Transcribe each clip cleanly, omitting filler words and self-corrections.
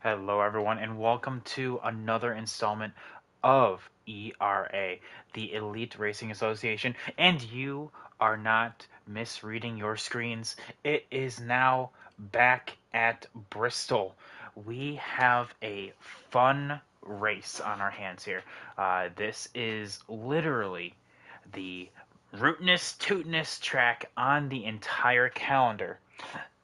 Hello, everyone, and welcome to another installment of ERA, the Elite Racing Association. And you are not misreading your screens. It is now back at Bristol. We have a fun race on our hands here. This is literally the rootinest, tootinest track on the entire calendar.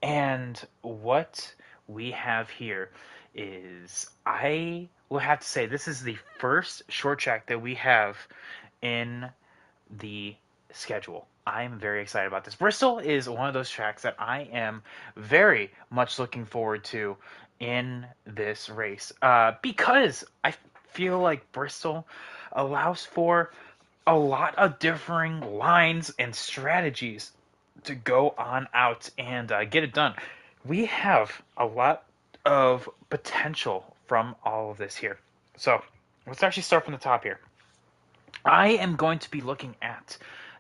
And what we have here is I will have to say this is the first short track that we have in the schedule. I'm very excited about this. Bristol is one of those tracks that I am very much looking forward to in this race because I feel like Bristol allows for a lot of differing lines and strategies to go on out and get it done. We have a lot of potential from all of this here. So let's actually start from the top here. I am going to be looking at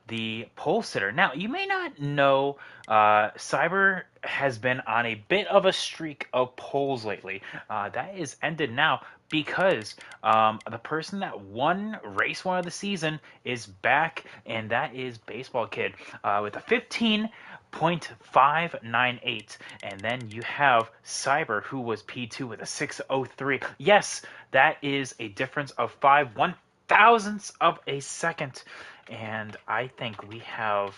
the pole sitter. Now, you may not know, Cyber has been on a bit of a streak of poles lately. That is ended now because the person that won race one of the season is back, and that is Baseball Kid with a 15.598. And then you have Cyber, who was P2 with a 603. Yes, that is a difference of 1/1000th of a second. And I think we have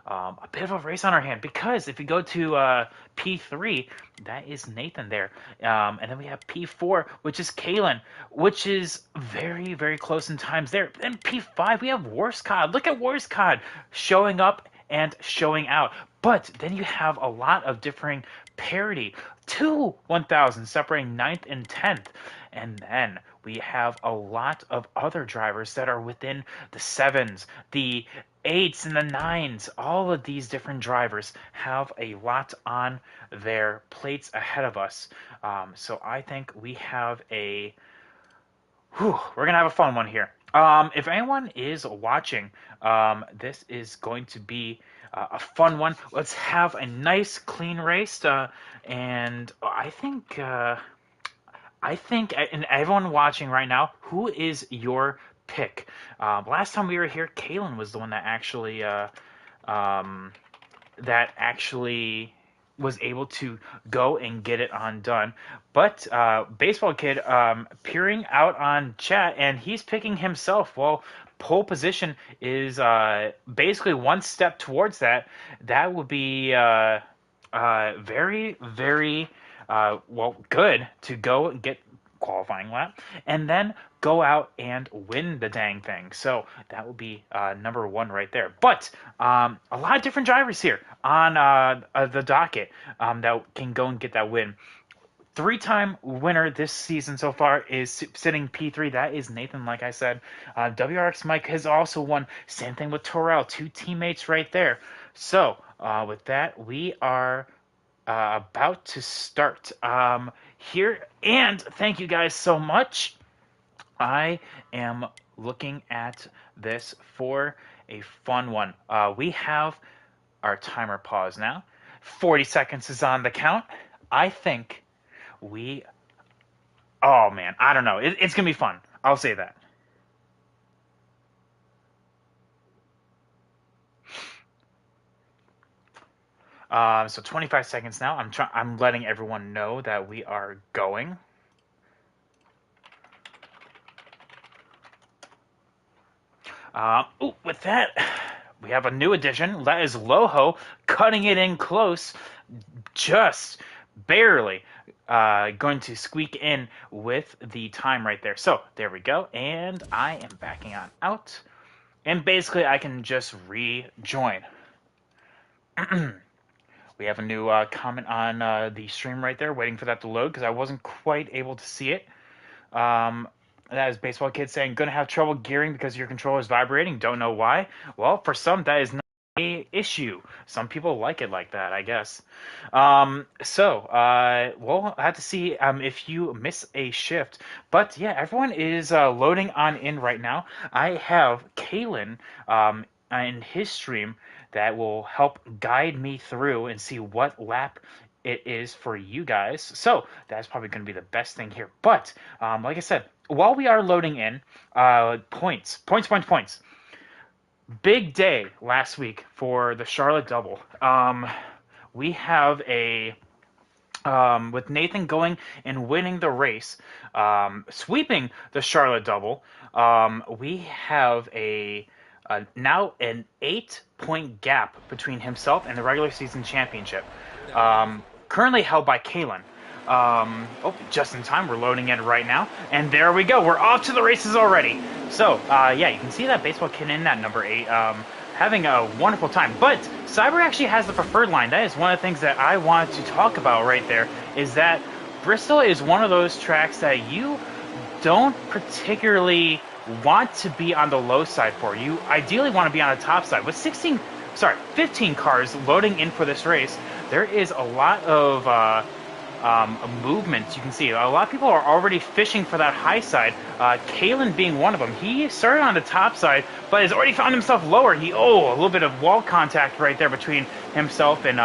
a bit of a race on our hand because if you go to P3, that is Nathan there. And then we have P4, which is Kalen, which is very, very close in times there. Then P5, we have Warscod. Look at Warscod showing up and showing out. But then you have a lot of differing parity. 1,000 separating ninth and 10th. And then we have a lot of other drivers that are within the sevens, the eights, and the nines. All of these different drivers have a lot on their plates ahead of us. So I think we have we're going to have a fun one here. If anyone is watching, this is going to be a fun one. Let's have a nice, clean race. And I think, and everyone watching right now, who is your pick? Last time we were here, Kalen was the one um, that actually was able to go and get it undone. But Baseball Kid peering out on chat, and he's picking himself. Well, pole position is basically one step towards that. That would be very, very good to go and get qualifying lap and then go out and win the dang thing. So that would be number one right there. But a lot of different drivers here on the docket that can go and get that win. Three-time winner this season so far is sitting P3. That is Nathan, like I said. WRX Mike has also won. Same thing with Torrell. Two teammates right there. So with that, we are about to start here. And thank you guys so much. I am looking at this for a fun one. We have our timer pause now. 40 seconds is on the count. I think we. Oh man, I don't know. It's gonna be fun. I'll say that. So 25 seconds now. I'm letting everyone know that we are going. With that, we have a new addition. That is Loho cutting it in close, just barely going to squeak in with the time right there. So there we go. And I am backing on out. And basically, I can just rejoin. We have a new comment on the stream right there, waiting for that to load because I wasn't quite able to see it. That is Baseball Kid saying, gonna have trouble gearing because your controller is vibrating. Don't know why. Well, for some, that is not a issue. Some people like it like that, I guess. We'll have to see if you miss a shift. But yeah, everyone is loading on in right now. I have Kalen in his stream that will help guide me through and see what lap it is for you guys. So that's probably going to be the best thing here. But like I said, while we are loading in, points. Big day last week for the Charlotte double. We have a with Nathan going and winning the race, sweeping the Charlotte double. We have now an 8 point gap between himself and the regular season championship, currently held by Kalen. Just in time, we're loading in right now, and there we go. We're off to the races already. So, yeah, you can see that baseball kid in that number 8, having a wonderful time. But Cyber actually has the preferred line. That is one of the things that I wanted to talk about right there, is that Bristol is one of those tracks that you don't particularly want to be on the low side for. You ideally want to be on the top side. With 15 cars loading in for this race, there is a lot of movements. You can see a lot of people are already fishing for that high side. Kalen being one of them. He started on the top side, but has already found himself lower. A little bit of wall contact right there between himself and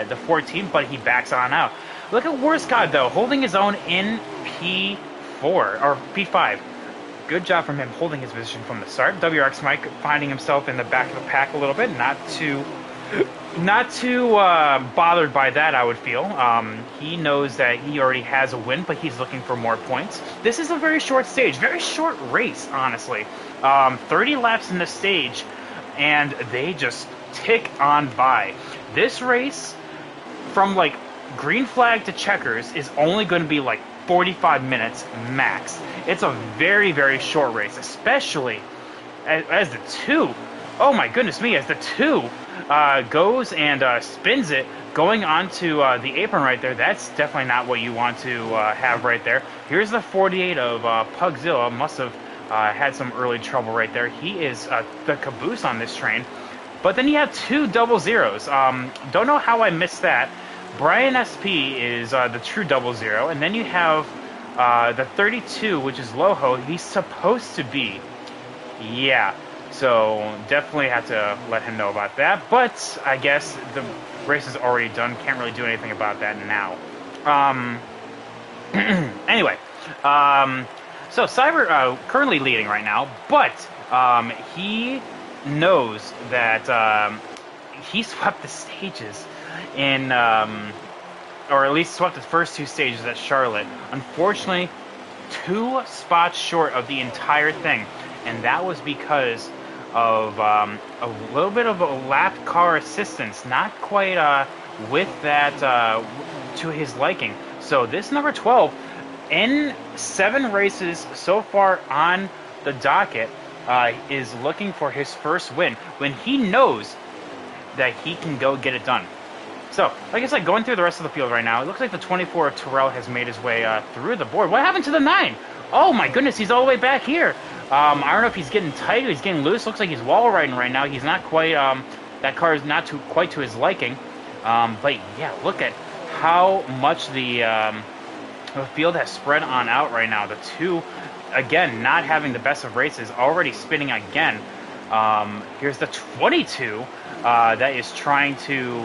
the 14, but he backs on out. Look at Worscott, though, holding his own in P4 or P5. Good job from him holding his position from the start. WRX Mike finding himself in the back of the pack a little bit, not too bothered by that, I would feel. He knows that he already has a win, but he's looking for more points. This is a very short stage, very short race, honestly. 30 laps in the stage, and they just tick on by. This race, from like green flag to checkers, is only going to be like 45 minutes max. It's a very, very short race, especially as the 2. Oh my goodness me, as the 2 goes and spins it, going onto the apron right there. That's definitely not what you want to have right there. Here's the 48 of Pugzilla. Must have had some early trouble right there. He is the caboose on this train. But then you have 2 double zeros. Don't know how I missed that. Brian SP is the true double zero. And then you have the 32, which is Loho. He's supposed to be. Yeah. So definitely have to let him know about that. But I guess the race is already done. Can't really do anything about that now. Anyway. So Cyber currently leading right now. But he knows that he swept the stages in, or at least swept the first 2 stages at Charlotte. Unfortunately, 2 spots short of the entire thing, and that was because of a little bit of a lap car assistance, not quite with that to his liking. So this number 12, in 7 races so far on the docket, is looking for his first win when he knows that he can go get it done. So, like I said, going through the rest of the field right now, it looks like the 24 of Terrell has made his way through the board. What happened to the 9? Oh my goodness, he's all the way back here. I don't know if he's getting tight or he's getting loose. Looks like he's wall riding right now. He's not quite, that car is not quite to his liking. But yeah, look at how much the field has spread on out right now. The 2, again, not having the best of races, already spinning again. Here's the 22 that is trying to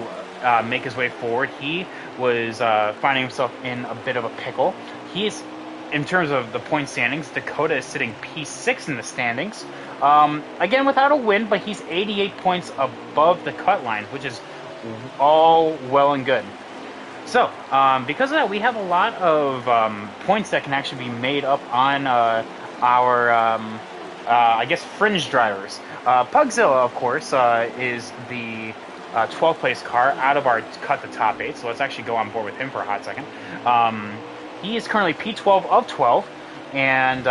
make his way forward. He was finding himself in a bit of a pickle. He's, in terms of the point standings, Dakota is sitting P6 in the standings. Again, without a win, but he's 88 points above the cut line, which is all well and good. So, because of that, we have a lot of points that can actually be made up on our, I guess, fringe drivers. Pugzilla, of course, is the 12th place car out of our cut the top 8, so let's actually go on board with him for a hot second. He is currently P12 of 12, and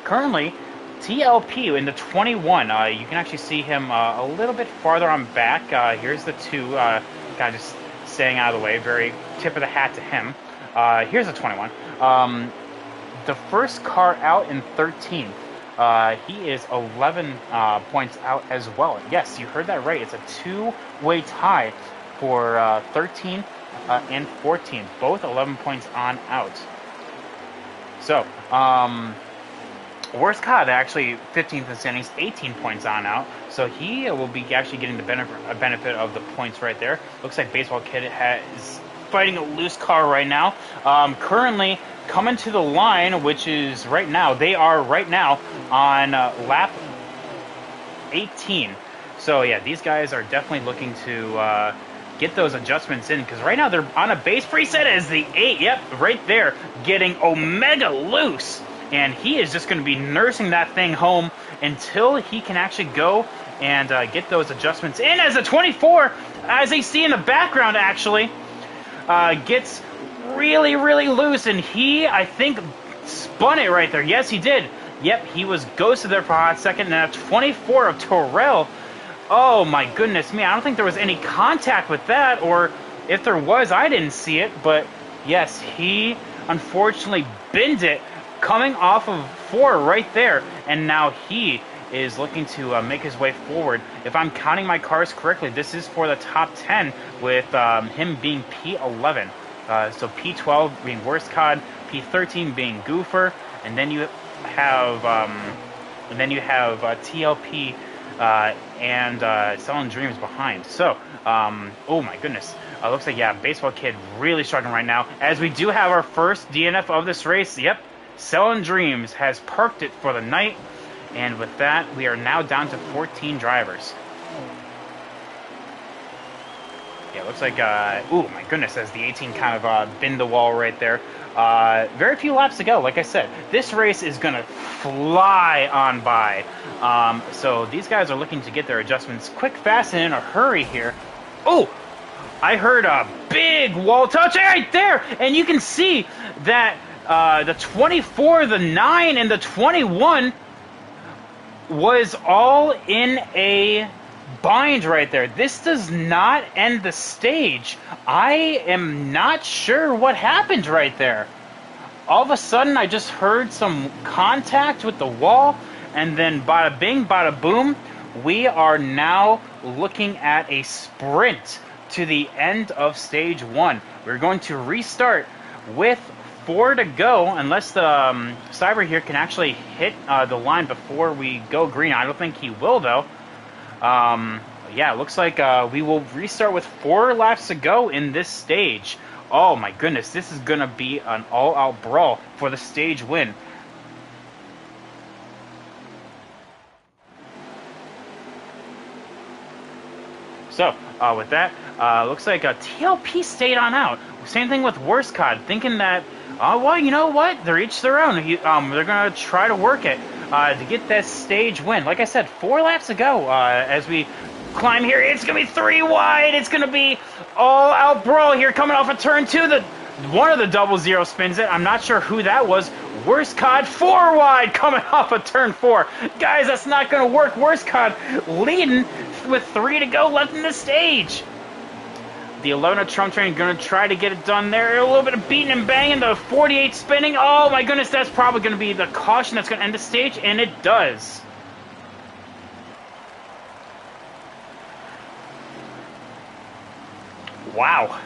currently TLP in the 21. You can actually see him a little bit farther on back. Here's the 2, kind of just staying out of the way. Very tip of the hat to him. Here's the 21. The first car out in 13th. He is 11 points out as well. Yes, you heard that right. It's a 2-way tie for 13th and 14th. Both 11 points on out. So, Worscott actually 15th in standings, 18 points on out. So he will be actually getting the benefit of the points right there. Looks like Baseball Kid has fighting a loose car right now. Currently coming to the line, which is right now, they are right now on lap 18. So yeah, these guys are definitely looking to get those adjustments in, because right now they're on a base preset as the 8. Yep, right there, getting Omega loose. And he is just going to be nursing that thing home until he can actually go and get those adjustments in, as a 24, as they see in the background, actually, gets really, really loose. And he, I think, spun it right there. Yes, he did. Yep, he was ghosted there for a hot second. And a 24 of Terrell. Oh, my goodness me. I don't think there was any contact with that, or if there was, I didn't see it. But, yes, he unfortunately binned it, coming off of 4 right there. And now he is looking to make his way forward. If I'm counting my cars correctly, this is for the top 10, with him being P11. So P12 being Worst Cod, P13 being Goofer, and then you have TLP and Selling Dreams behind. So, oh my goodness. Looks like, yeah, Baseball Kid really struggling right now, as we do have our first DNF of this race. Yep, Selling Dreams has parked it for the night, and with that, we are now down to 14 drivers. Yeah, looks like, oh my goodness, as the 18 kind of binned the wall right there. Very few laps to go. Like I said, this race is going to fly on by. So these guys are looking to get their adjustments quick, fast, and in a hurry here. Oh, I heard a big wall touch right there. And you can see that the 24, the 9, and the 21 was all in a bind right there. This does not end the stage. I am not sure what happened right there. All of a sudden, I just heard some contact with the wall, and then bada bing, bada boom, we are now looking at a sprint to the end of stage 1. We're going to restart with 4 to go, unless the Cyber here can actually hit the line before we go green. I don't think he will, though. Yeah, it looks like we will restart with 4 laps to go in this stage. Oh my goodness, this is going to be an all-out brawl for the stage win. So, with that, looks like TLP stayed on out. Same thing with Worst Cod, thinking that, well, you know what? They're each their own. They're going to try to work it to get that stage win. Like I said, 4 laps to go as we climb here. It's going to be 3 wide. It's going to be all-out brawl here coming off of turn 2. One of the 00 spins it. I'm not sure who that was. Worst Cod 4 wide coming off of turn 4. Guys, that's not going to work. Worst Cod leading with 3 to go left in the stage. The 11 Trump Train going to try to get it done there. A little bit of beating and banging. The 48 spinning. Oh my goodness, that's probably going to be the caution that's going to end the stage, and it does. Wow.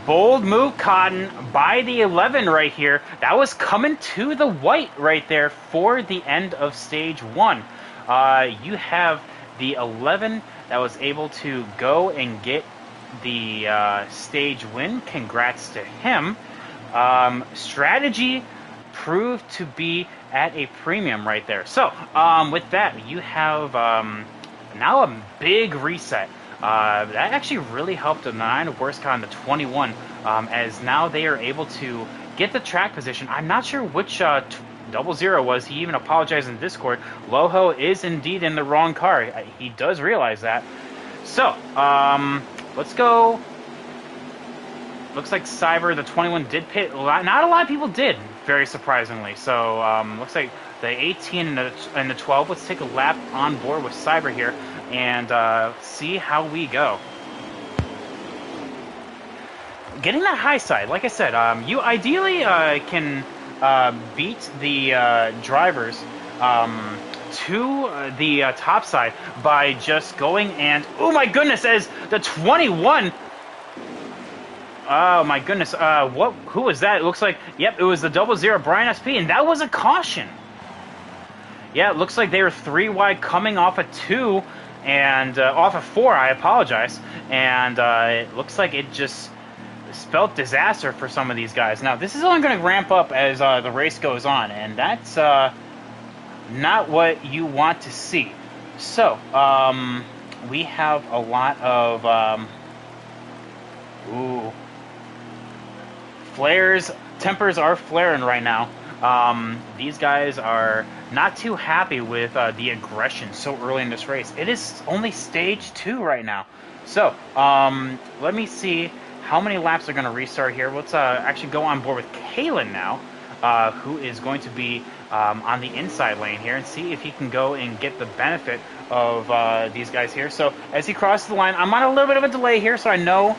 Bold move, Cotton, by the 11 right here. That was coming to the white right there for the end of stage 1. You have the 11 that was able to go and get the stage win. Congrats to him. Strategy proved to be at a premium right there. So, with that, you have now a big reset. That actually really helped the 9 of Worst Cod and the 21, as now they are able to get the track position. I'm not sure which 00 was. He even apologized in Discord. Loho is indeed in the wrong car. He does realize that. So, let's go. Looks like Cyber, the 21, did pit. Not a lot of people did, very surprisingly. So, looks like the 18 and the 12. Let's take a lap on board with Cyber here and see how we go. Getting that high side, like I said, you ideally can beat the drivers to the top side by just going and, oh my goodness, as the 21, oh my goodness, who was that? It looks like, yep, it was the 00 Brian SP, and that was a caution. Yeah, it looks like they were 3 wide coming off a 2, and off of 4, I apologize. And it looks like it just spelled disaster for some of these guys. Now, this is only going to ramp up as the race goes on, and that's not what you want to see. So, we have a lot of flares. Tempers are flaring right now. These guys are not too happy with the aggression so early in this race. It is only stage 2 right now. So, let me see how many laps are going to restart here. Let's actually go on board with Kalen now, who is going to be on the inside lane here, and see if he can go and get the benefit of these guys here. So, as he crosses the line, I'm on a little bit of a delay here, so I know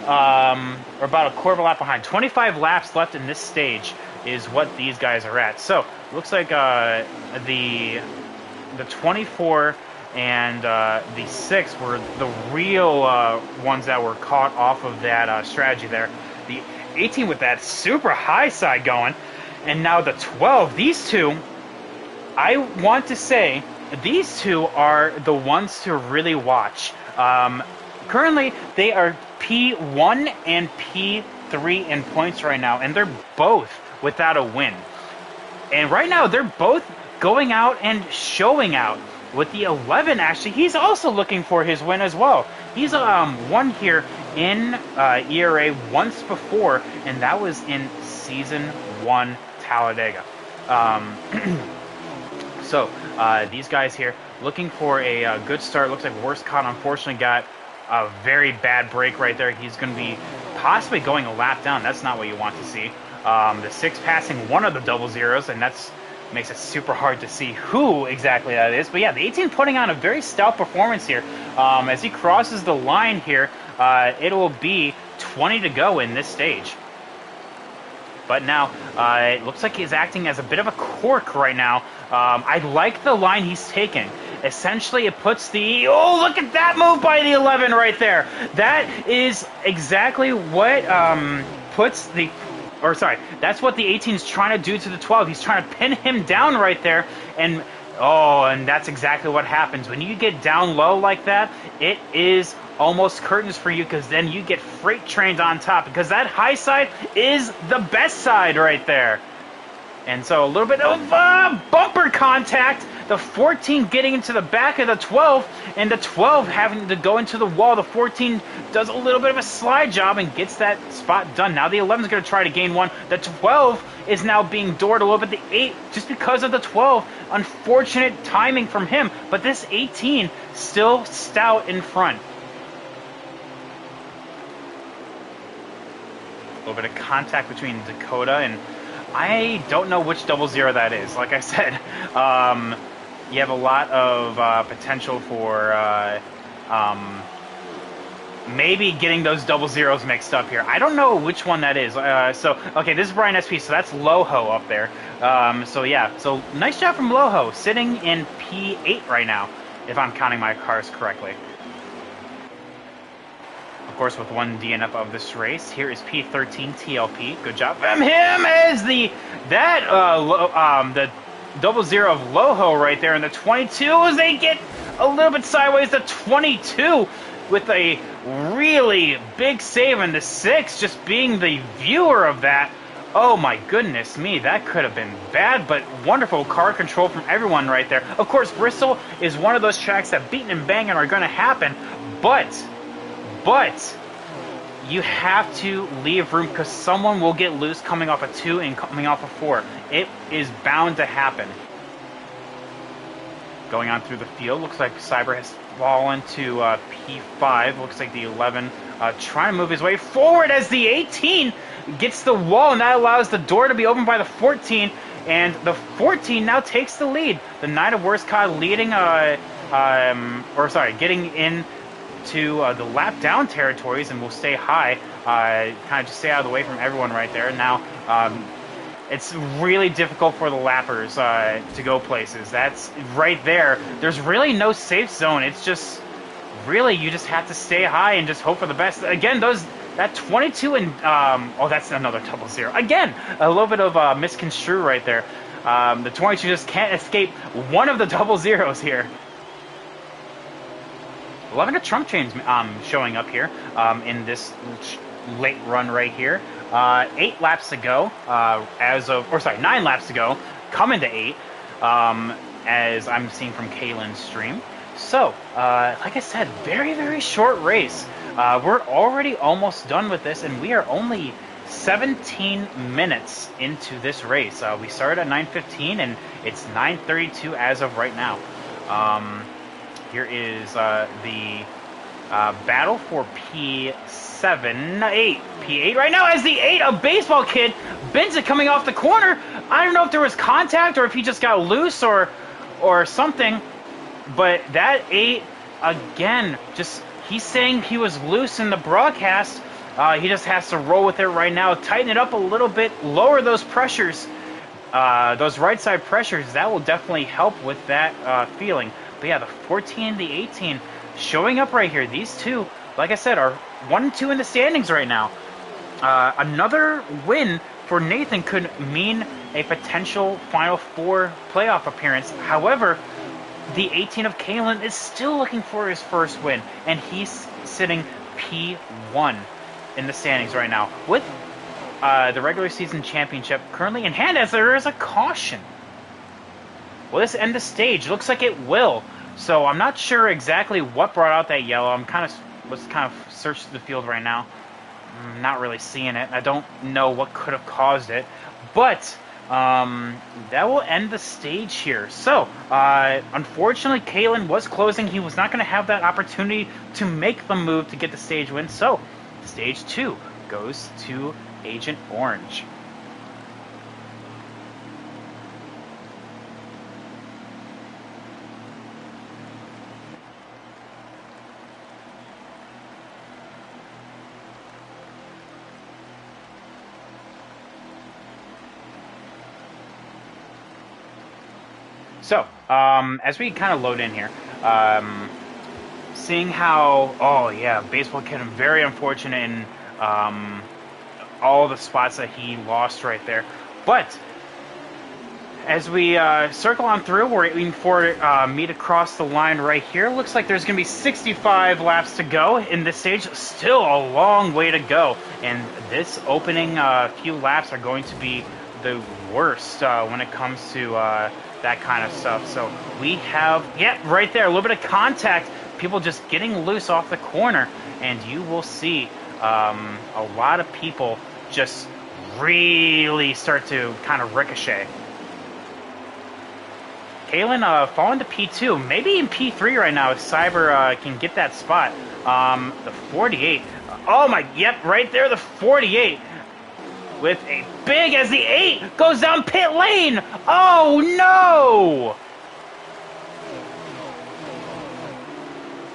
we're about a quarter of a lap behind. 25 laps left in this stage is what these guys are at. So, looks like the 24 and the 6 were the real ones that were caught off of that strategy there. The 18 with that super high side going, and now the 12. These two, I want to say, these two are the ones to really watch. Currently, they are P1 and P3 in points right now, and they're both without a win. And right now, they're both going out and showing out. With the 11, actually, he's also looking for his win as well. He's won here in ERA once before, and that was in Season 1 Talladega. So, these guys here looking for a good start. Looks like Worstcott unfortunately got a very bad break right there. He's going to be possibly going a lap down. That's not what you want to see. The 6 passing one of the double zeros, and that's makes it super hard to see who exactly that is. But yeah, the 18 putting on a very stout performance here. As he crosses the line here, it will be 20 to go in this stage. But now, it looks like he's acting as a bit of a cork right now. I like the line he's taking. Essentially, it puts the... Oh, look at that move by the 11 right there. That is exactly what puts the... Or sorry, that's what the 18 is trying to do to the 12. He's trying to pin him down right there. And, oh, and that's exactly what happens. When you get down low like that, it is almost curtains for you, because then you get freight trained on top, because that high side is the best side right there. And so a little bit of bumper contact. The 14 getting into the back of the 12, and the 12 having to go into the wall. The 14 does a little bit of a slide job and gets that spot done. Now the 11 is going to try to gain one. The 12 is now being doored a little bit. The 8, just because of the 12, unfortunate timing from him. But this 18 still stout in front. A little bit of contact between Dakota and... I don't know which double zero that is. Like I said, you have a lot of potential for maybe getting those double zeros mixed up here. I don't know which one that is. Okay, this is Brian SP, so that's Loho up there. So yeah, so nice job from Loho, sitting in P8 right now, if I'm counting my cars correctly. Of course, with one DNF of this race, here is P13 TLP. Good job from him as the double zero of Loho right there, and the 22 as they get a little bit sideways. The 22 with a really big save, and the 6 just being the viewer of that. Oh my goodness me, that could have been bad, but wonderful car control from everyone right there. Of course, Bristol is one of those tracks that beating and banging are going to happen, but you have to leave room, because someone will get loose coming off a 2 and coming off a 4. It is bound to happen. Going on through the field, looks like Cyber has fallen to P5. Looks like the 11 trying to move his way forward as the 18 gets the wall, and that allows the door to be opened by the 14. And the 14 now takes the lead. The 9 of Worstcott leading, getting in to the lap down territories, and will stay high, kind of just stay out of the way from everyone right there. Now, it's really difficult for the lappers to go places. That's right there. There's really no safe zone. It's just, really, you just have to stay high and just hope for the best. Again, that 22 and, oh, that's another double zero. Again, a little bit of misconstrue right there. The 22 just can't escape one of the double zeros here. loving the Trump chains showing up here in this late run right here. 8 laps to go, or sorry, 9 laps to go, coming to 8, as I'm seeing from Kaylin's stream. So, like I said, very, very short race. We're already almost done with this, and we are only 17 minutes into this race. We started at 9:15, and it's 9:32 as of right now. Here is the battle for P8 right now as the 8 of Baseball Kid bends it coming off the corner. I don't know if there was contact or if he just got loose or something, but that 8 again, just he's saying he was loose in the broadcast. He just has to roll with it right now, tighten it up a little bit, lower those pressures, those right side pressures. That will definitely help with that feeling. But yeah, the 14 and the 18 showing up right here. These two, like I said, are 1 and 2 in the standings right now. Another win for Nathan could mean a potential Final Four playoff appearance. However, the 18 of Kaylin is still looking for his first win, and he's sitting P1 in the standings right now with the regular season championship currently in hand, as there is a caution. Will this end the stage? Looks like it will. So I'm not sure exactly what brought out that yellow. Let's kind of search the field right now. I'm not really seeing it. I don't know what could have caused it, but that will end the stage here. So unfortunately, Kaylin was closing. He was not going to have that opportunity to make the move to get the stage win. So stage 2 goes to Agent Orange. So, as we kind of load in here, seeing how, oh yeah, Baseball Kid, very unfortunate in all the spots that he lost right there. But as we circle on through, we're waiting for me to cross the line right here. Looks like there's going to be 65 laps to go in this stage. Still a long way to go. And this opening few laps are going to be the worst when it comes to that kind of stuff. So we have, right there, a little bit of contact. People just getting loose off the corner. And you will see a lot of people just really start to kind of ricochet. Kaylin falling to P2, maybe in P3 right now if Cyber can get that spot. The 48. Oh my, yep, right there, the 48. With a big as the 8 goes down pit lane. Oh no!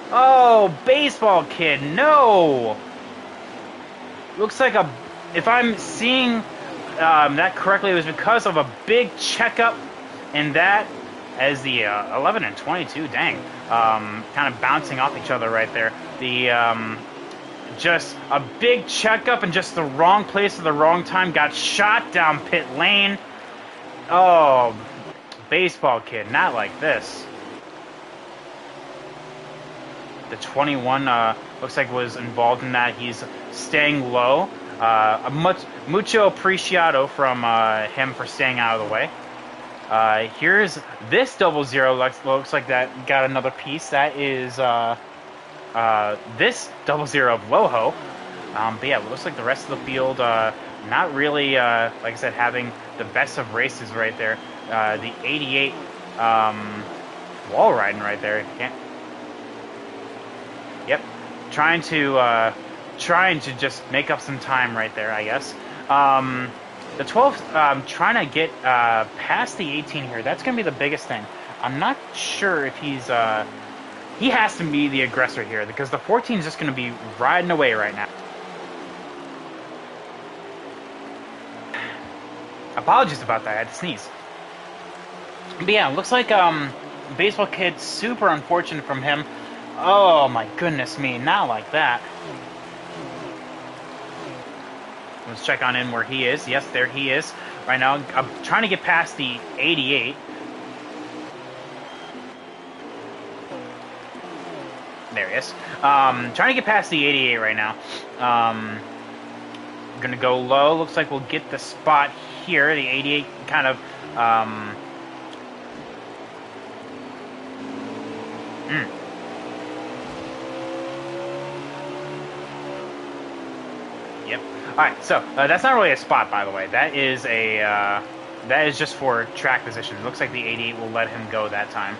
Oh, Baseball Kid, no! Looks like if I'm seeing that correctly, it was because of a big checkup and that as the 11 and 22, dang, kind of bouncing off each other right there. The just a big checkup and just the wrong place at the wrong time, got shot down pit lane. Oh, Baseball Kid, not like this. The 21 looks like was involved in that. He's staying low. Mucho apreciado from him for staying out of the way. Here's this 00. Looks like that got another piece. That is this 00 of Loho. But yeah, it looks like the rest of the field not really, like I said, having the best of races right there. The 88 wall riding right there. Yep, trying to just make up some time right there, I guess. The 12, trying to get past the 18 here. That's going to be the biggest thing. I'm not sure if he has to be the aggressor here, because the 14 is just going to be riding away right now. Apologies about that, I had to sneeze. But yeah, looks like Baseball Kid, super unfortunate from him. Oh my goodness me, not like that. Let's check on in where he is. Yes, there he is. Right now, I'm trying to get past the 88. There he is. Trying to get past the 88 right now. Gonna go low. Looks like we'll get the spot here. The 88 kind of... Yep. Alright, so that's not really a spot, by the way. That is a... that is just for track position. It looks like the 88 will let him go that time.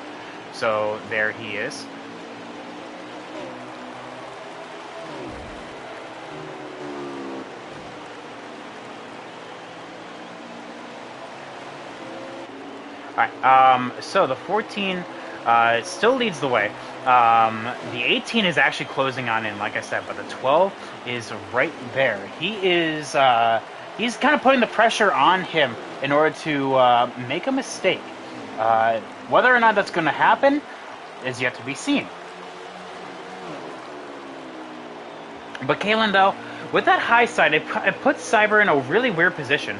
So there he is. Alright, so the 14 still leads the way. The 18 is actually closing on in, like I said, but the 12 is right there. He is, he's kind of putting the pressure on him in order to make a mistake. Whether or not that's going to happen is yet to be seen. But Kalen, though, with that high side, it puts Cyber in a really weird position.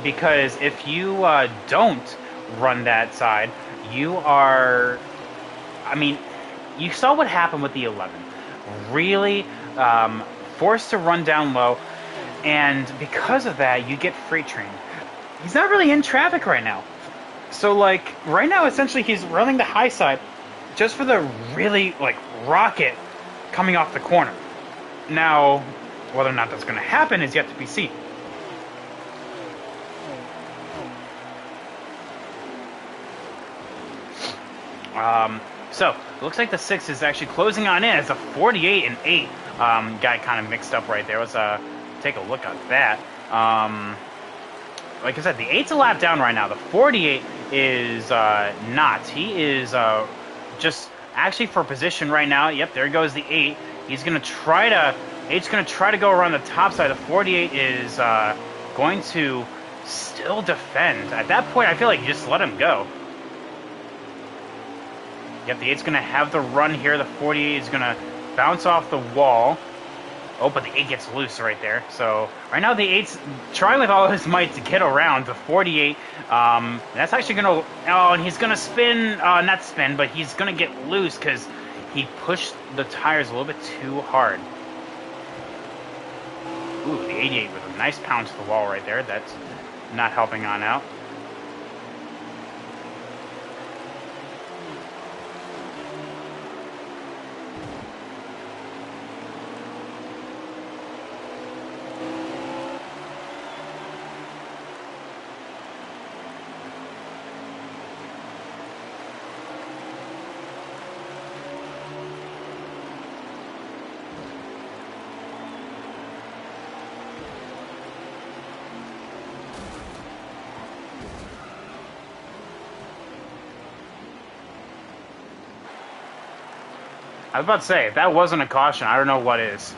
Because if you don't run that side, you are... I mean, you saw what happened with the 11. Really forced to run down low, and because of that, you get freight trained. He's not really in traffic right now. So, like, right now, essentially, he's running the high side just for the really, like, rocket coming off the corner. Now, whether or not that's going to happen is yet to be seen. So, it looks like the 6 is actually closing on in. It's a 48 and 8 got kind of mixed up right there. Let's take a look at that. Like I said, the 8's a lap down right now. The 48 is not. He is just actually for position right now. Yep, there goes the 8. He's going to try to... 8's going to try to go around the top side. The 48 is going to still defend. At that point, I feel like you just let him go. Yep, the 8's going to have the run here. The 48 is going to bounce off the wall. Oh, but the 8 gets loose right there. So, right now the 8's trying with all his might to get around the 48. That's actually going to... Oh, and he's going to spin... not spin, but he's going to get loose because he pushed the tires a little bit too hard. Ooh, the 88 with a nice pound to the wall right there. That's not helping on out. I was about to say, if that wasn't a caution, I don't know what is.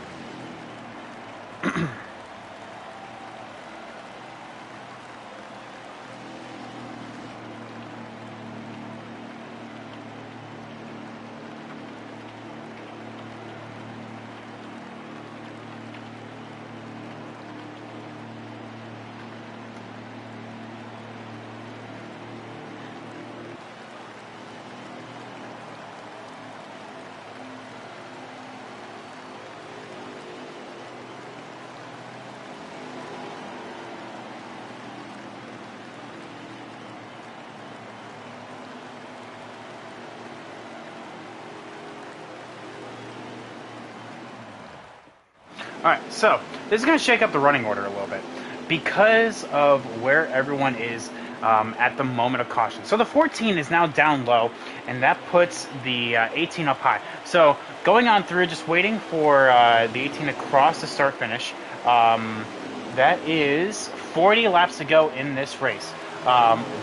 Alright, so this is going to shake up the running order a little bit because of where everyone is at the moment of caution. So the 14 is now down low, and that puts the 18 up high. So going on through, just waiting for the 18 to cross the start-finish. That is 40 laps to go in this race.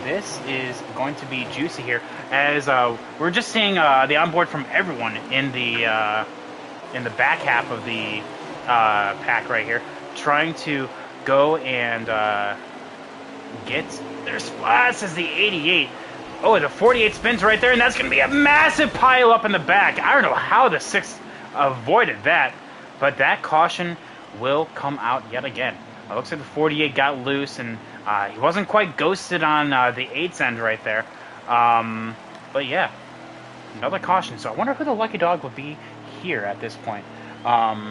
This is going to be juicy here, as we're just seeing the onboard from everyone in the back half of the pack right here, trying to go and get their spots as the 88. Oh, the 48 spins right there, and that's going to be a massive pile up in the back. I don't know how the 6 avoided that, but that caution will come out yet again. It looks like the 48 got loose, and he wasn't quite ghosted on the 8's end right there. But yeah. Another caution. So I wonder who the lucky dog would be here at this point. Yeah,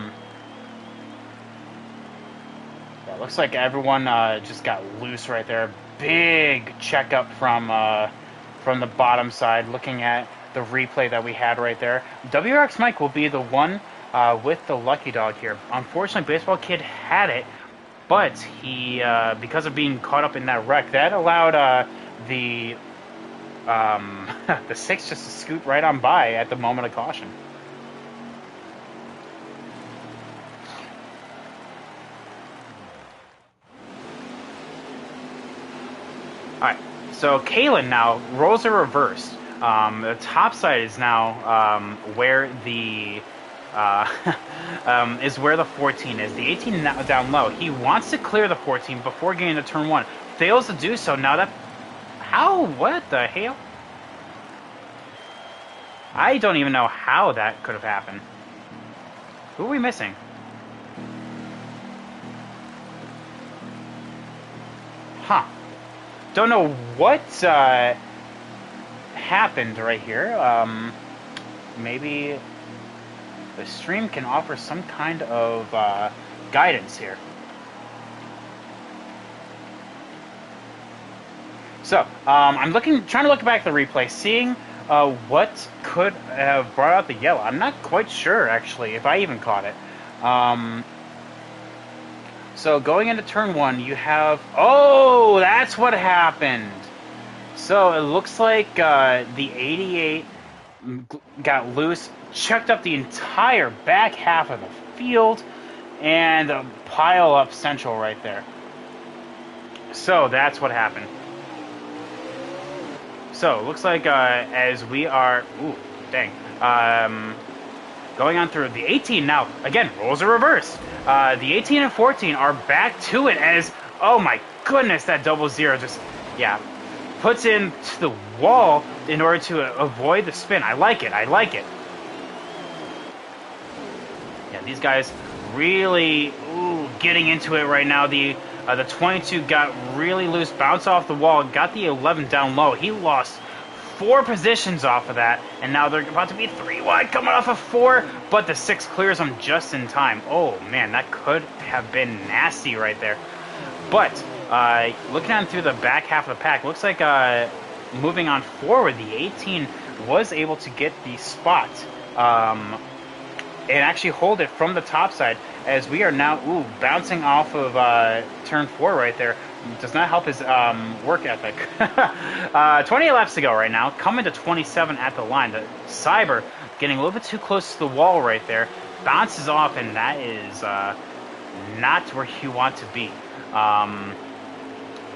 looks like everyone just got loose right there. Big checkup from the bottom side. Looking at the replay that we had right there, WRX Mike will be the one with the lucky dog here. Unfortunately, Baseball Kid had it, but he because of being caught up in that wreck, that allowed the the 6 just to scoot right on by at the moment of caution. Alright, so Kalen now, roles are reversed. The top side is now where the is where the 14 is. The 18 now down low. He wants to clear the 14 before getting to turn 1. Fails to do so. Now that... How? What the hell? I don't even know how that could have happened. Who are we missing? Huh. Don't know what happened right here. Maybe the stream can offer some kind of guidance here. So, I'm trying to look back at the replay, seeing what could have brought out the yellow. I'm not quite sure, actually, if I even caught it. So, going into turn 1, you have... Oh, that's what happened! So, it looks like the 88 got loose, checked up the entire back half of the field, and pile up central right there. So, that's what happened. So, looks like as we are... Ooh, dang. Going on through the 18 now. Again, roles are reversed. The 18 and 14 are back to it as... Oh my goodness, that 00 just... Yeah. Puts into the wall in order to avoid the spin. I like it. I like it. Yeah, these guys really getting into it right now. The 22 got really loose, bounced off the wall, got the 11 down low. He lost 4 positions off of that, and now they're about to be 3 wide coming off of 4, but the 6 clears them just in time. Oh, man, that could have been nasty right there. But looking on through the back half of the pack, looks like moving on forward, the 18 was able to get the spot and actually hold it from the top side, as we are now bouncing off of turn 4 right there. Does not help his work ethic. 28 laps to go right now, coming to 27 at the line. The Cyber getting a little bit too close to the wall right there, bounces off, and that is not where you want to be.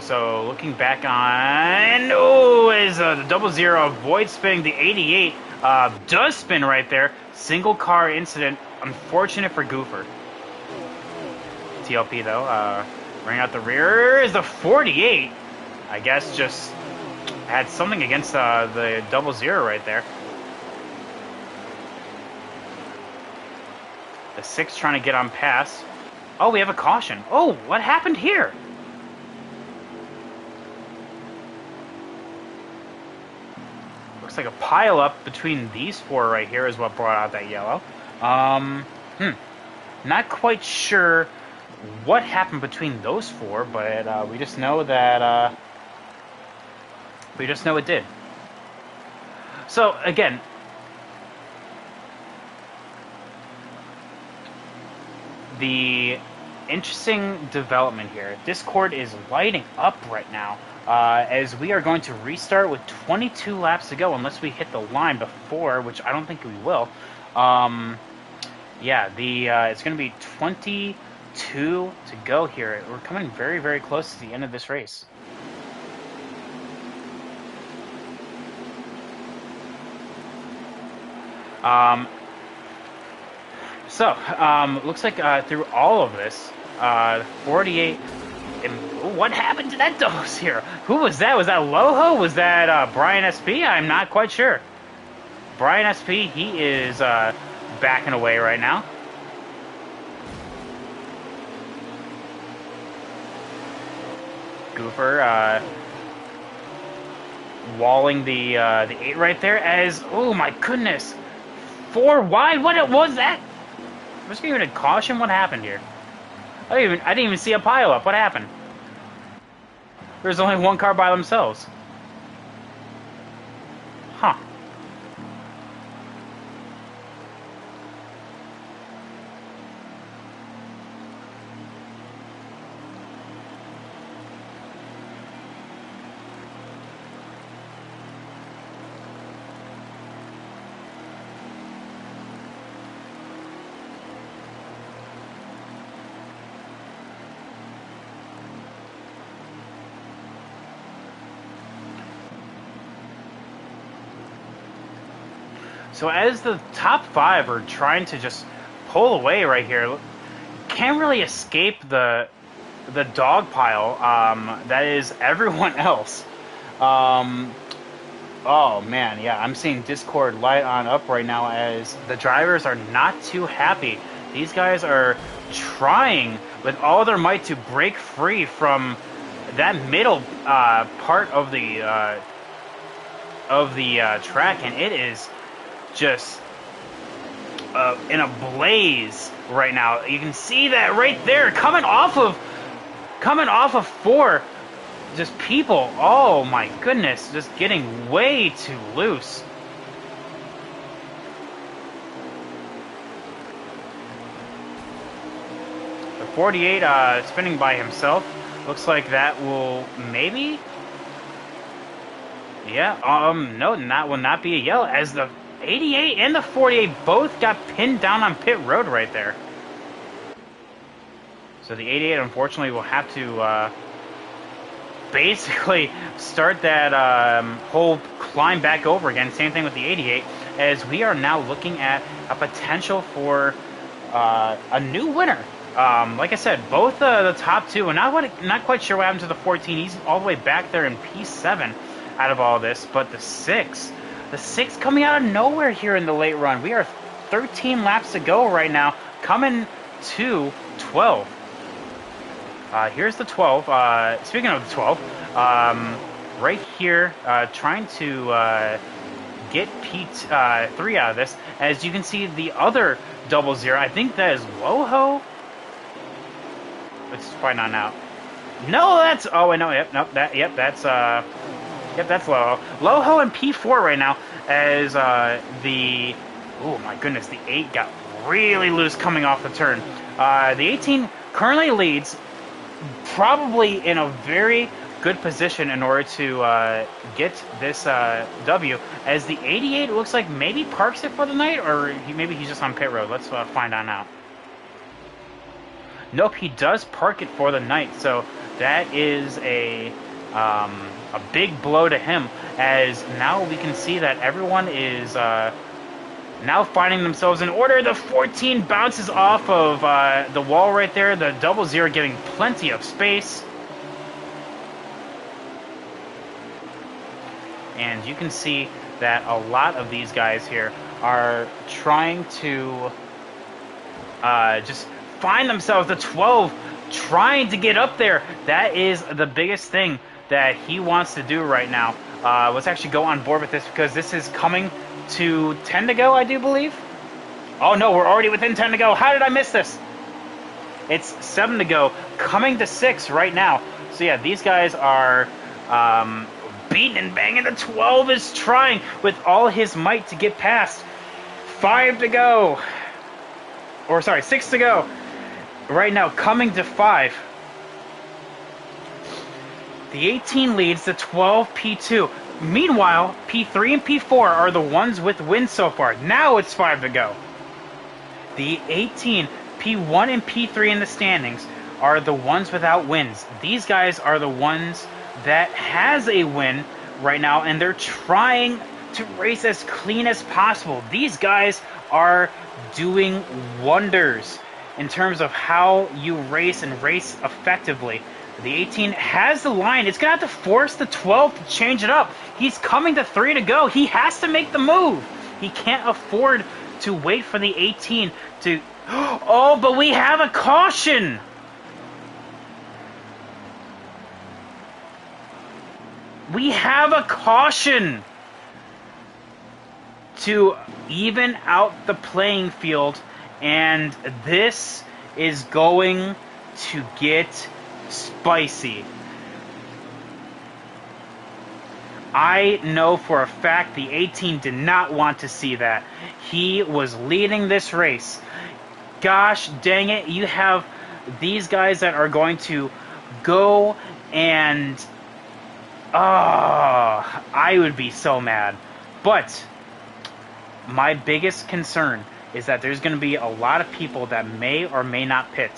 So looking back on, is the 00 avoid spinning. The 88 does spin right there. Single car incident. Unfortunate for Goofer. TLP though, running out the rear is the 48. I guess just had something against the 00 right there. The 6 trying to get on pass. Oh, we have a caution. Oh, what happened here? Looks like a pile up between these 4 right here is what brought out that yellow. Not quite sure what happened between those 4, but we just know that it did. So again, the interesting development here. Discord is lighting up right now as we are going to restart with 22 laps to go, unless we hit the line before, which I don't think we will. Yeah, it's going to be 22 to go here. We're coming very, very close to the end of this race. Looks like through all of this, 48... what happened to that dose here? Who was that? Was that Loho? Was that Brian SP? I'm not quite sure. Brian SP, he is backing away right now. Goofer walling the 8 right there. As oh my goodness, 4 wide. What was that? Was there even a caution? What happened here? I didn't even see a pile up. What happened? There's only one car by themselves. Huh. So as the top 5 are trying to just pull away right here, can't really escape the dog pile that is everyone else. Oh man, yeah, I'm seeing Discord light on up right now as the drivers are not too happy. These guys are trying with all their might to break free from that middle part of the track, and it is just in a blaze right now. You can see that right there, coming off of 4. Just people, oh my goodness, just getting way too loose. The 48 spinning by himself. Looks like that will maybe... Yeah, no, that will not be a yellow, as the 88 and the 48 both got pinned down on pit road right there. So the 88 unfortunately will have to basically start that whole climb back over again. Same thing with the 88, as we are now looking at a potential for a new winner. Like I said, both the top 2, and not quite sure what happened to the 14. He's all the way back there in P7 out of all this, but the 6 coming out of nowhere here in the late run. We are 13 laps to go right now, coming to 12. Here's the 12. Speaking of the 12, right here, trying to get P3 out of this. As you can see, the other 00, I think that is Loho. Let's find out now. No, that's... Oh, wait, no, yep, nope, that's Loho. Loho and P4 right now, as the... Oh, my goodness, the 8 got really loose coming off the turn. The 18 currently leads, probably in a very good position in order to get this W, as the 88 looks like maybe parks it for the night, or maybe he's just on pit road. Let's find out now. Nope, he does park it for the night, so that is a big blow to him, as now we can see that everyone is now finding themselves in order. The 14 bounces off of the wall right there, the 00 giving plenty of space. And you can see that a lot of these guys here are trying to just find themselves. The 12 trying to get up there. That is the biggest thing that he wants to do right now. Let's actually go on board with this, because this is coming to 10 to go, I do believe. Oh no, we're already within 10 to go. How did I miss this? It's 7 to go, coming to 6 right now. So yeah, these guys are beating and banging. The 12 is trying with all his might to get past. 5 to go. Or sorry, 6 to go. Right now, coming to 5. The 18 leads, the 12 P2. Meanwhile, P3 and P4 are the ones with wins so far. Now it's 5 to go. The 18, P1 and P3 in the standings are the ones without wins. These guys are the ones that has a win right now, and they're trying to race as clean as possible. These guys are doing wonders in terms of how you race and race effectively. The 18 has the line. It's going to have to force the 12 to change it up. He's coming to 3 to go. He has to make the move. He can't afford to wait for the 18 to... Oh, but we have a caution! We have a caution to even out the playing field, and this is going to get spicy. I know for a fact the 18 did not want to see that. He was leading this race. Gosh dang it, you have these guys that are going to go and... Oh, I would be so mad. But my biggest concern is that there's going to be a lot of people that may or may not pit.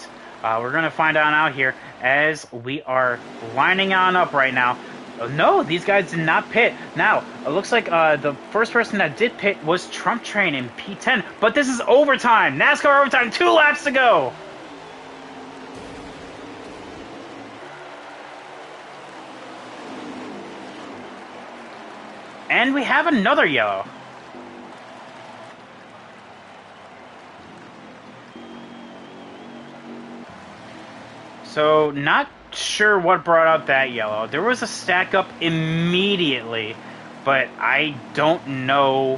We're going to find out here as we are lining on up right now. No, these guys did not pit. Now, it looks like the first person that did pit was Trump Train in P10. But this is overtime. NASCAR overtime. 2 laps to go. And we have another yellow. So, not sure what brought out that yellow. There was a stack up immediately, but I don't know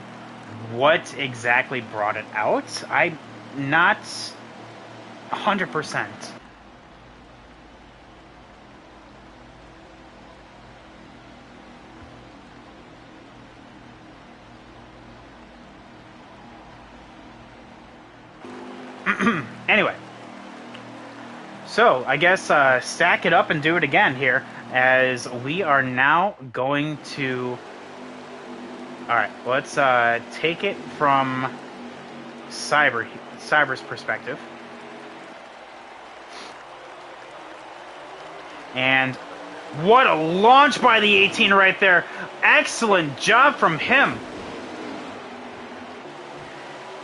what exactly brought it out. I'm not 100%. Anyway. So, I guess stack it up and do it again here, as we are now going to... Alright, let's take it from Cyber's perspective. And what a launch by the 18 right there. Excellent job from him.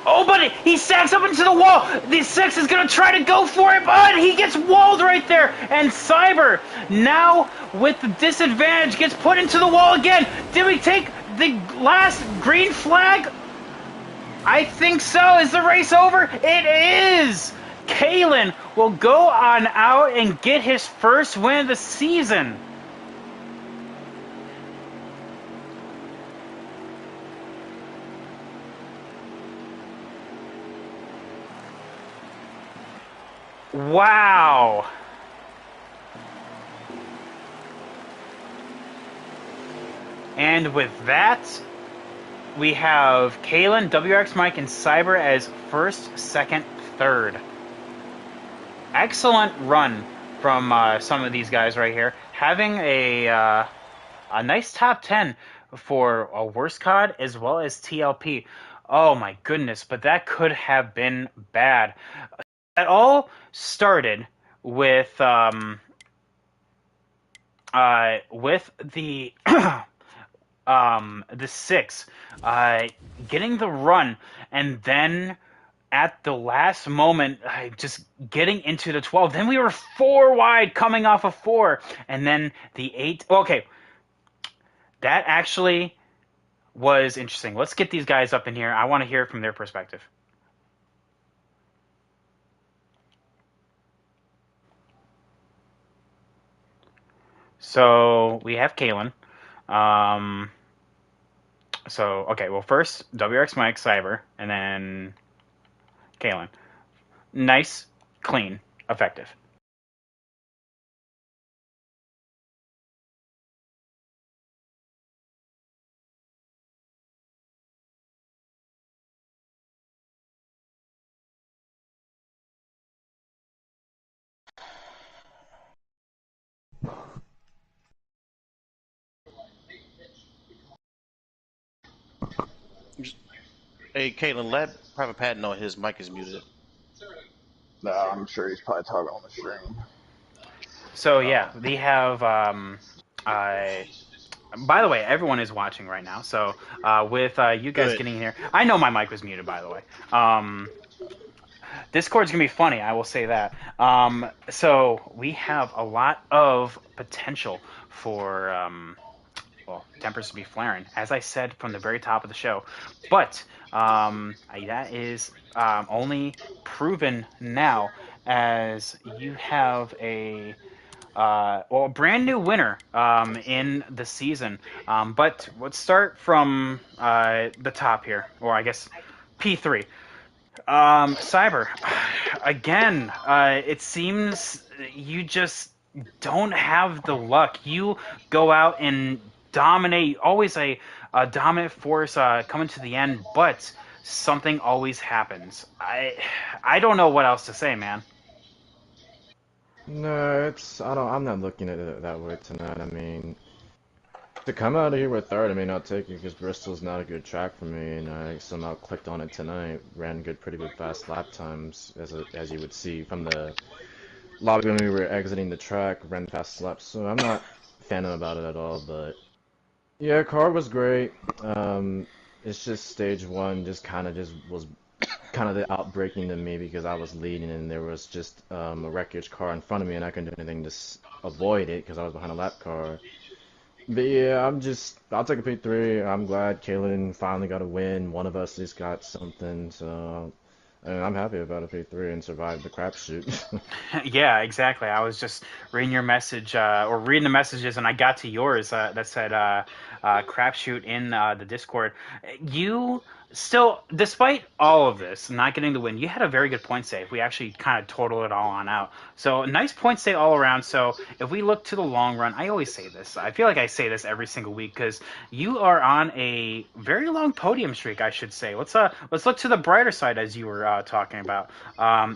Oh, but he sacks up into the wall. The 6 is going to try to go for it, but he gets walled right there. And Cyber, now with the disadvantage, gets put into the wall again. Did we take the last green flag? I think so. Is the race over? It is. Kalen will go on out and get his first win of the season. Wow. And with that, we have Kalen, WX Mike, and Cyber as first, second, third. Excellent run from some of these guys right here. Having a nice top 10 for a worst COD as well as TLP. Oh my goodness, but that could have been bad. That all started with the the 6 getting the run, and then at the last moment just getting into the 12. Then we were 4 wide coming off of 4, and then the 8. Okay, that actually was interesting. Let's get these guys up in here. I want to hear it from their perspective. So we have Kalen. So, okay, well, first, WX Mike, Cyber, and then Kalen. Nice, clean, effective. Hey, Caitlin, let Private Pat know his mic is muted. No, I'm sure he's probably talking on the stream. So, yeah, they have, by the way, everyone is watching right now, so with you guys Good. getting here, I know my mic was muted, by the way. Discord's gonna be funny, I will say that. So we have a lot of potential for well, tempers to be flaring, as I said from the very top of the show. But that is only proven now, as you have a well, a brand new winner in the season. But let's start from the top here, or I guess P3. Cyber, again, it seems you just don't have the luck. You go out and dominate, always a dominant force coming to the end, but something always happens. I don't know what else to say, man. No, I'm not looking at it that way tonight. I mean, to come out of here with third, I may not take it because Bristol's not a good track for me, and I somehow clicked on it tonight. Ran pretty good fast lap times, as you would see from the lobby when we were exiting the track. Ran fast laps, so I'm not a fan about it at all. But yeah, car was great. It's just stage one, just was kind of the outbreaking to me because I was leading and there was just a wreckage car in front of me and I couldn't do anything to avoid it because I was behind a lap car. But yeah, I'll take a P3. I'm glad Kalen finally got a win. One of us just got something, so and I'm happy about a P3 and survived the crapshoot. Yeah, exactly. I was just reading your message, or reading the messages, and I got to yours that said crapshoot in the Discord. You still, despite all of this, not getting the win, you had a very good point save. We actually kind of totaled it all on out. So, nice point save all around. So, if we look to the long run, I always say this. I feel like I say this every single week because you are on a very long podium streak, I should say. Let's look to the brighter side as you were talking about.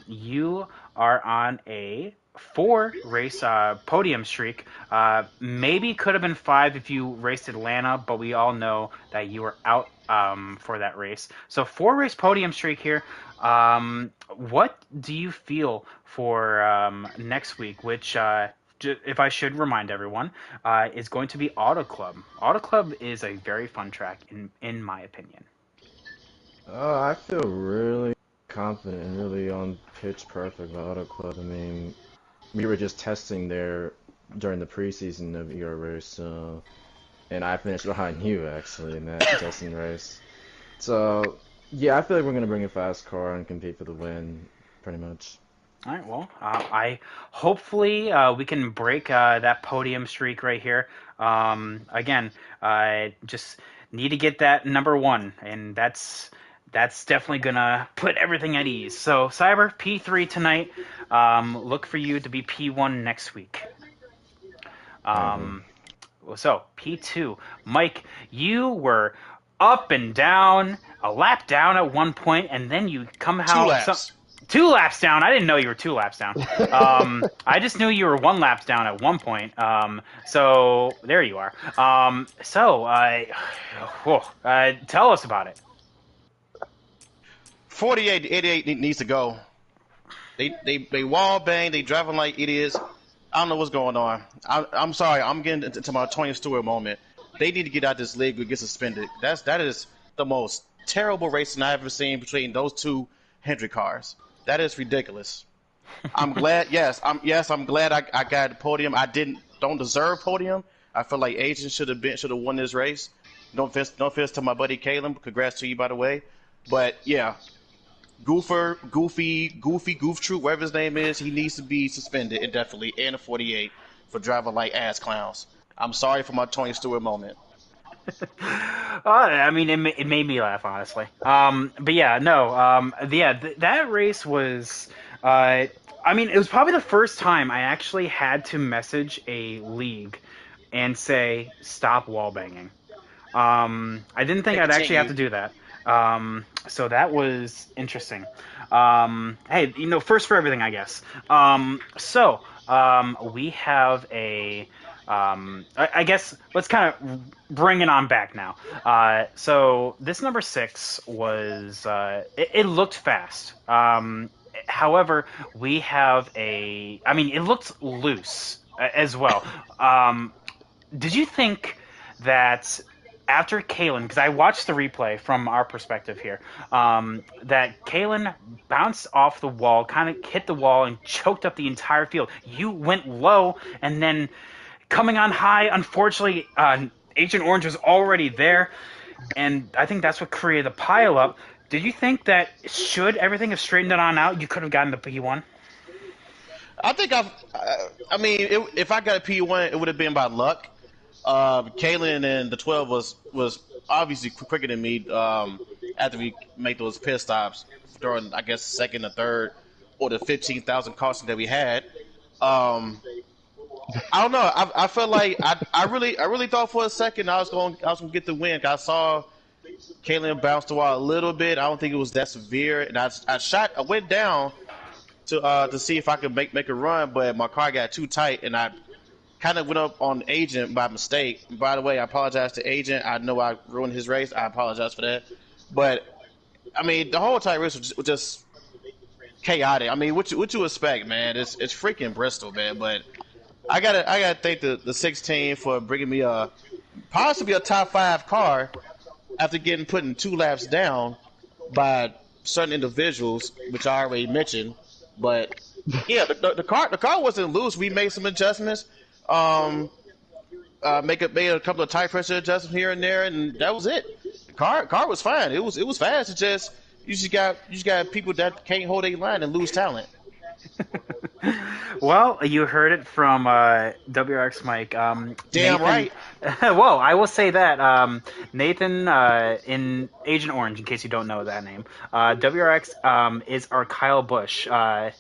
You are on a four race podium streak. Maybe could have been five if you raced Atlanta, but we all know that you were out for that race. So four race podium streak here. What do you feel for next week? Which, if I should remind everyone, is going to be Auto Club. Auto Club is a very fun track, in my opinion. I feel really confident and really on pitch perfect with Auto Club. I mean, we were just testing there during the preseason of your race, so and I finished behind you actually in that testing race. So yeah, I feel like we're gonna bring a fast car and compete for the win, pretty much. All right. Well, I hopefully we can break that podium streak right here. Again, I just need to get that number one, and that's definitely gonna put everything at ease. So, Cyber P3 tonight. Look for you to be P1 next week. Thank you. Um, so P2, Mike, you were up and down, a lap down at one point, and then you come Two out some laps. 2 laps down. I didn't know you were 2 laps down. I just knew you were 1 lap down at one point. So there you are. Tell us about it. 48, 88 needs to go. They wall bang. They driving like idiots. I don't know what's going on. I'm sorry. I'm getting into my Tony Stewart moment. They need to get out this league or get suspended. That is the most terrible racing I've ever seen between those two Hendrick cars. That is ridiculous. I'm glad. I'm glad I got the podium. I don't deserve podium. I feel like Asian should have won this race. No offense to my buddy Kalen. Congrats to you, by the way. But yeah, Goof Troop, whatever his name is, he needs to be suspended indefinitely and a 48 for driving like ass clowns. I'm sorry for my Tony Stewart moment. I mean, it made me laugh, honestly. But yeah, no. That race was. I mean, it was probably the first time I actually had to message a league and say stop wall banging. I didn't think And I'd actually have continue. to do that. So that was interesting. Hey, first for everything, I guess. We have a. I guess let's kind of bring it on back now. So this number six was. It looked fast. However, we have a. I mean, it looked loose as well. Did you think that after Kalen, because I watched the replay from our perspective here, that Kalen bounced off the wall, kind of hit the wall, and choked up the entire field? You went low, and then coming on high, unfortunately, Agent Orange was already there, and I think that's what created the pile up. Did you think that should everything have straightened it on out, you could have gotten the P1? I think I mean, if I got a P1, it would have been by luck. Kalen and the 12 was obviously quicker than me. After we make those pit stops during, I guess, second or third, or the 15,000 caution that we had. Um, I don't know. I felt like I really thought for a second I was gonna get the win. I saw Kalen bounce the wall a little bit. I don't think it was that severe, and I went down to see if I could make a run, but my car got too tight, and I kind of went up on Agent by mistake. By the way, I apologize to Agent. I know I ruined his race. I apologize for that. But I mean, the whole entire race was just chaotic. I mean, what you expect, man? It's freaking Bristol, man. But I gotta thank the 16 for bringing me a possibly a top five car after getting put in 2 laps down by certain individuals, which I already mentioned. But yeah, the car wasn't loose. We made some adjustments. Um, made a couple of tire pressure adjustments here and there, and that was it. The car was fine. It was fast. It's just you just got people that can't hold a line and lose talent. Well, you heard it from WRX Mike. Damn Nathan. right. Well, I will say that Nathan in Agent Orange, in case you don't know that name, WRX is our Kyle Busch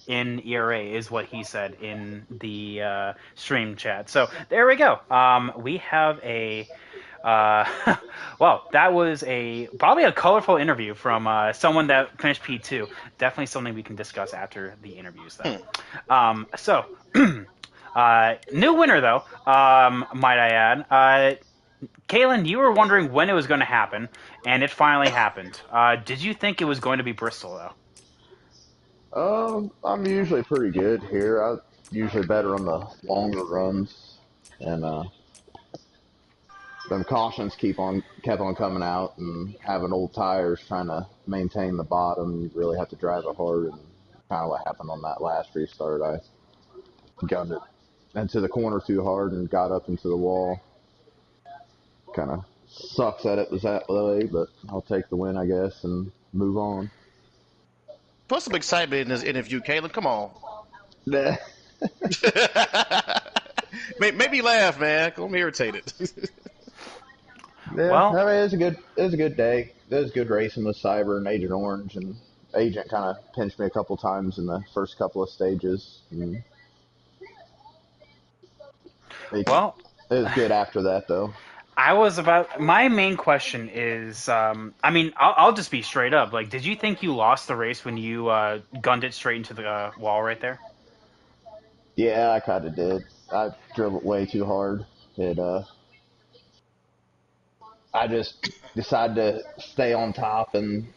in ERA, is what he said in the stream chat. So there we go. We have a. Well, that was probably a colorful interview from someone that finished P2. Definitely something we can discuss after the interviews, though. Hmm. So, new winner, though, might I add. Kalen, you were wondering when it was going to happen, and it finally happened. Did you think it was going to be Bristol, though? I'm usually pretty good here. I'm usually better on the longer runs, and them cautions kept on coming out, and having old tires trying to maintain the bottom, you really have to drive it hard. And kind of what happened on that last restart, I gunned it into the corner too hard and got up into the wall. Kind of sucks that it was that way, but I'll take the win, I guess, and move on. Put some excitement in this interview, Caleb. Come on. Yeah, Make me laugh, man. I'm irritated. yeah. I Well, mean, it was a good day. It was good racing with Cyber and Agent Orange, and Agent kind of pinched me a couple times in the first couple of stages. And it, well, it was good after that, though. I was about. My main question is, I mean, I'll just be straight up. Like, did you think you lost the race when you gunned it straight into the wall right there? Yeah, I kind of did. I drove it way too hard. It I just decided to stay on top, and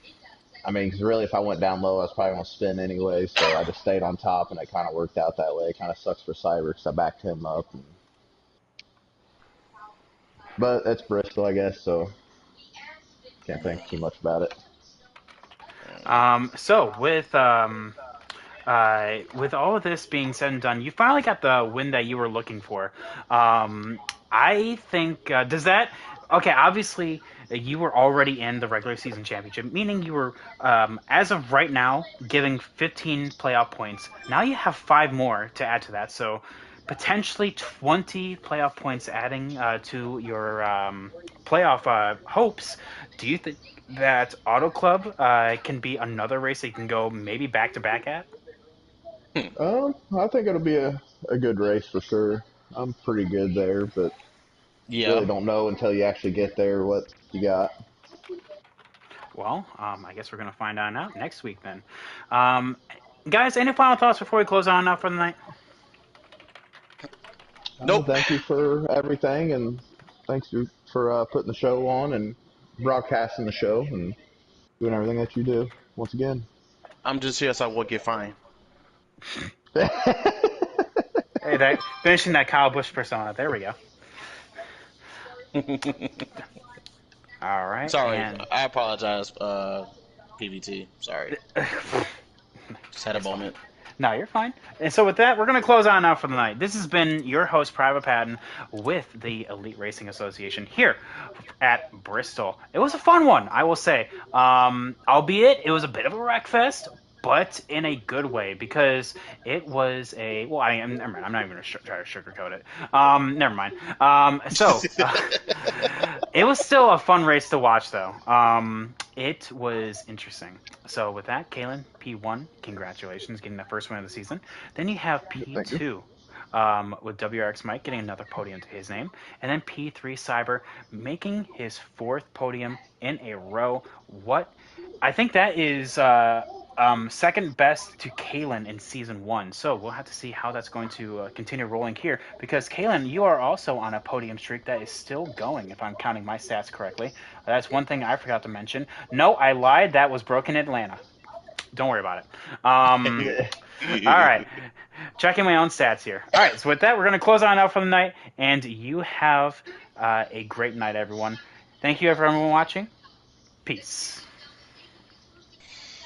I mean, 'cause really, if I went down low, I was probably gonna spin anyway. So I just stayed on top, and it kind of worked out that way. It kind of sucks for Cyber because I backed him up, but it's Bristol, I guess. So can't think too much about it. So with all of this being said and done, you finally got the win that you were looking for. I think does that okay? Obviously, you were already in the regular season championship, meaning you were as of right now getting 15 playoff points. Now you have five more to add to that, so potentially 20 playoff points adding to your playoff hopes. Do you think that Auto Club can be another race that you can go maybe back to back at? I think it'll be a good race for sure. I'm pretty good there, but Yeah. really don't know until you actually get there what you got. Well, I guess we're going to find out now next week then. Um, guys, any final thoughts before we close on for the night? Nope. Thank you for everything, and thanks for putting the show on and broadcasting the show and doing everything that you do. Once again. I'm just here so I won't get fined. Hey, finishing that Kyle Busch persona. There we go. All right, Sorry. and I apologize, PVT. Sorry. Just had a it's fine. moment. No, you're fine. And so with that, we're going to close on now for the night. This has been your host, Private Patton, with the Elite Racing Association here at Bristol. It was a fun one, I will say. Albeit, it was a bit of a wreck fest. but in a good way because it was a well. I am never mind. I'm not even gonna try to sugarcoat it. Never mind. It was still a fun race to watch, though. It was interesting. So with that, Kalen P1, congratulations, getting the first win of the season. Then you have Thank you. P2. With WRX Mike getting another podium to his name, and then P3 Cyber making his fourth podium in a row. What I think that is second best to Kalen in season one. So we'll have to see how that's going to continue rolling here. Because Kalen, you are also on a podium streak that is still going, if I'm counting my stats correctly. That's one thing I forgot to mention. No, I lied. That was broken Atlanta. Don't worry about it. All right. Checking my own stats here. All right. So with that, we're going to close on out for the night. And you have a great night, everyone. Thank you, everyone, watching. Peace.